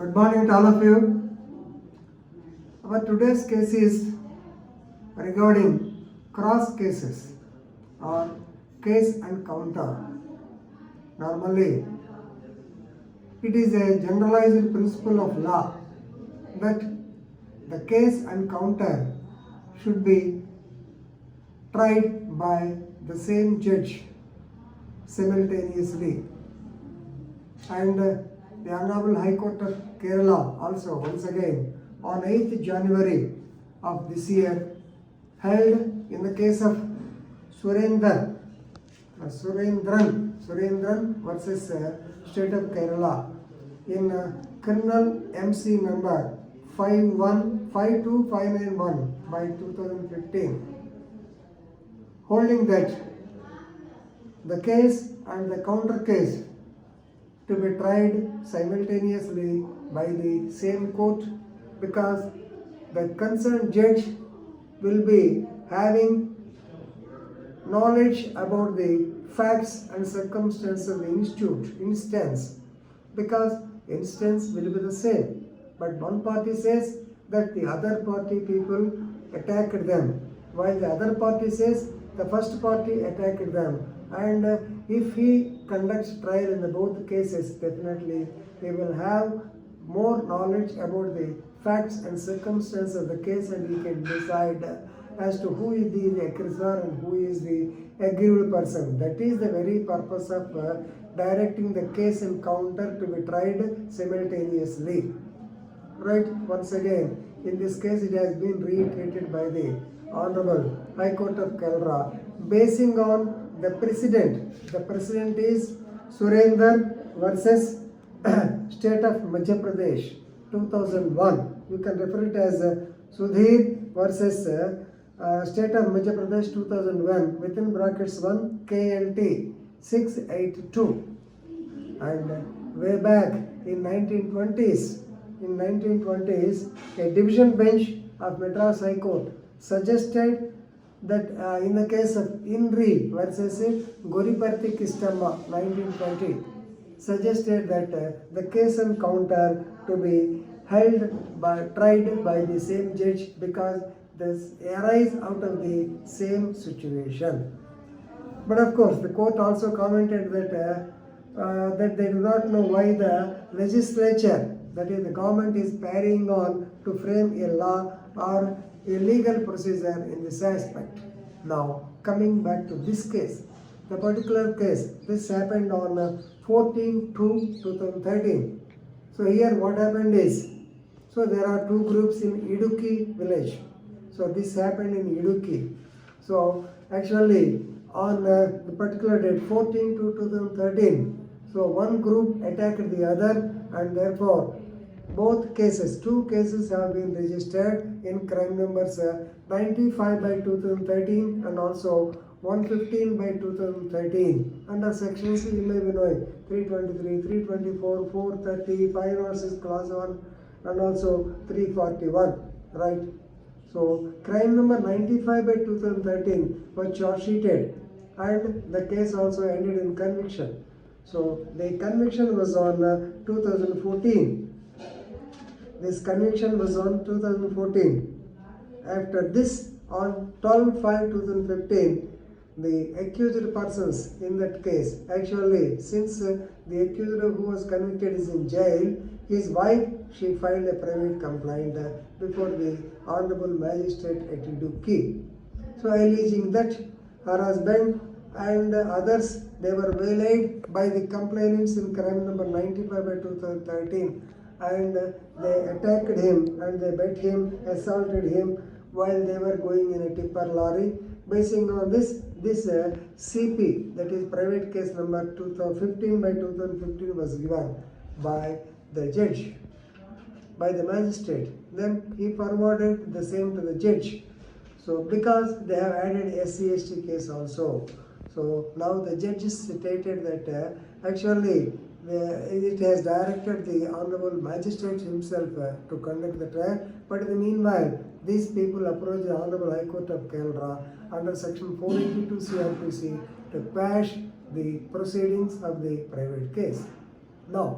Good morning to all of you. Our today's case is regarding cross cases or case and counter. Normally, it is a generalized principle of law that the case and counter should be tried by the same judge simultaneously. And the Honorable High Court of Kerala also once again on 8th January of this year held in the case of Surendran versus State of Kerala in criminal MC number 5152591 by 2015, holding that the case and the counter case to be tried simultaneously by the same court, because the concerned judge will be having knowledge about the facts and circumstances of the instance, because instance will be the same, but one party says that the other party people attacked them, while the other party says the first party attacked them. And if he conducts trial in the both cases, definitely he will have more knowledge about the facts and circumstances of the case, and he can decide as to who is the aggressor and who is the aggrieved person. That is the very purpose of directing the case and counter to be tried simultaneously. Right, once again, in this case it has been reiterated by the Honorable High Court of Kerala, basing on the precedent. The precedent is Surendran versus State of Madhya Pradesh 2001. You can refer it as Sudhir versus State of Madhya Pradesh 2001 within brackets 1 KLT 682. And way back in 1920s, a division bench of Madras High Court suggested that in the case of Inri versus Goriparthi Kistamma 1920, suggested that the case and counter to be tried by the same judge, because this arise out of the same situation. But of course, the court also commented that that they do not know why the legislature, that is the government, is carrying on to frame a law or a legal procedure in this aspect. Now, coming back to this case, the particular case, this happened on 14/2/2013. So here what happened is, so there are two groups in Idukki village. So this happened in Idukki. So actually on the particular date 14/2/2013, so one group attacked the other, and therefore both cases, two cases have been registered in crime numbers 95/2013 and also 115/2013 under sections you may be knowing 323, 324, 430, 506 clause 1 and also 341, right? So crime number 95/2013 was charge sheeted, and the case also ended in conviction. So the conviction was on 2014. This conviction was on 2014. After this, on 12/5/2015, the accused persons in that case, actually since the accused who was convicted is in jail, his wife, she filed a private complaint before the Honorable Magistrate at Idukki. So alleging that her husband and others, they were waylaid by the complainants in crime number 95/2013, and they attacked him and they beat him, assaulted him while they were going in a tipper lorry. Basing on this CP, that is private case number 15/2015 was given by the judge, by the magistrate. Then he forwarded the same to the judge. So because they have added SC/ST case also, so now the judge stated that actually it has directed the Honorable Magistrate himself to conduct the trial, but in the meanwhile, these people approached the Honorable High Court of Kerala under section 482 CRPC to quash the proceedings of the private case. Now,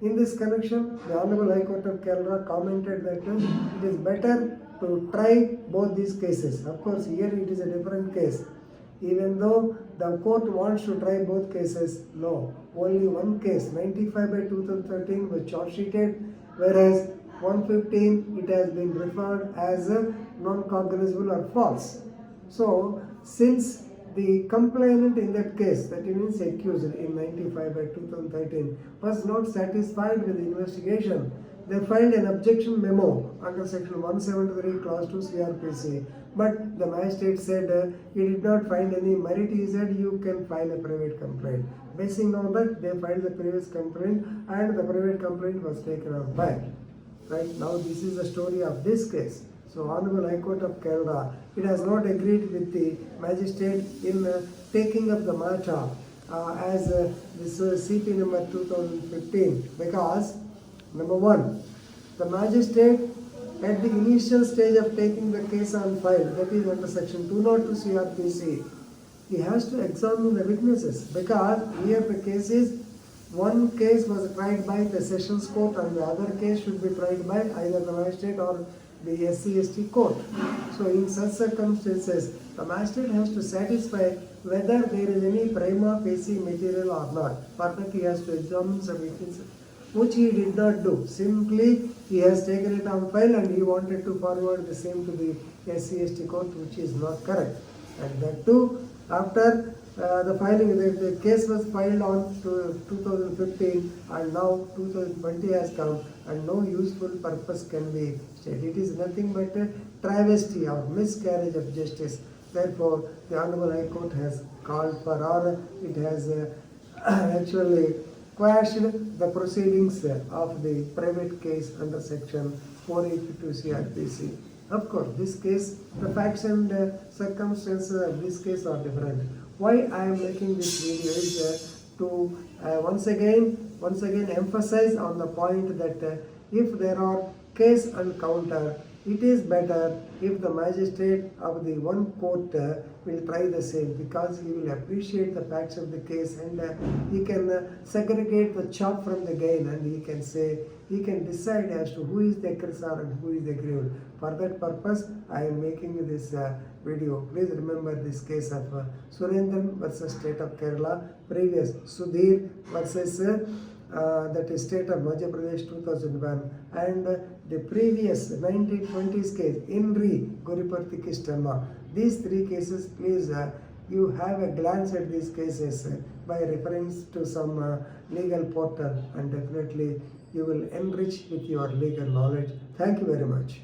In this connection, the Honorable High Court of Kerala commented that it is better to try both these cases. Of course, here it is a different case. Even though the court wants to try both cases, no. Only one case, 95 by 2013, was charge sheeted, whereas 115, it has been referred as non-cognizable or false. So, since the complainant in that case, that means accused in 95 by 2013, was not satisfied with the investigation, they filed an objection memo under section 173 clause 2 CRPC. But the magistrate said he did not find any merit. He said you can file a private complaint. Basing on that, they filed the previous complaint and the private complaint was taken up back. Right now, this is the story of this case. So, Honorable High Court of Kerala, it has not agreed with the magistrate in taking up the matter as this CP number 2015 because, number one, the magistrate at the initial stage of taking the case on file, that is under section 202 CRPC, he has to examine the witnesses because here the case is one case was tried by the sessions court and the other case should be tried by either the magistrate or the SC/ST court. So in such circumstances, the magistrate has to satisfy whether there is any prima facie material or not. For that he has to examine some witnesses, which he did not do. Simply he has taken it on file and he wanted to forward the same to the SC/ST court, which is not correct. And that too, after the filing, the case was filed on 2015 and now 2020 has come and no useful purpose can be stated. It is nothing but a travesty or miscarriage of justice. Therefore, the Honorable High Court has called for, or it has actually quashed the proceedings of the private case under section 482 CRPC. Of course, this case, the facts and circumstances of this case are different. Why I am making this video is to once again emphasize on the point that if there are case and counter, it is better if the magistrate of the one court will try the same because he will appreciate the facts of the case and he can segregate the chaff from the grain and he can say, he can decide as to who is the aggressor and who is the aggrieved. For that purpose, I am making this video. Please remember this case of Surendran versus State of Kerala, previous Sudhir versus that is State of Madhya Pradesh 2001 and the previous 1920s case Inri Guriparthi Kistamma. These three cases, please you have a glance at these cases by reference to some legal portal and definitely you will enrich with your legal knowledge. Thank you very much.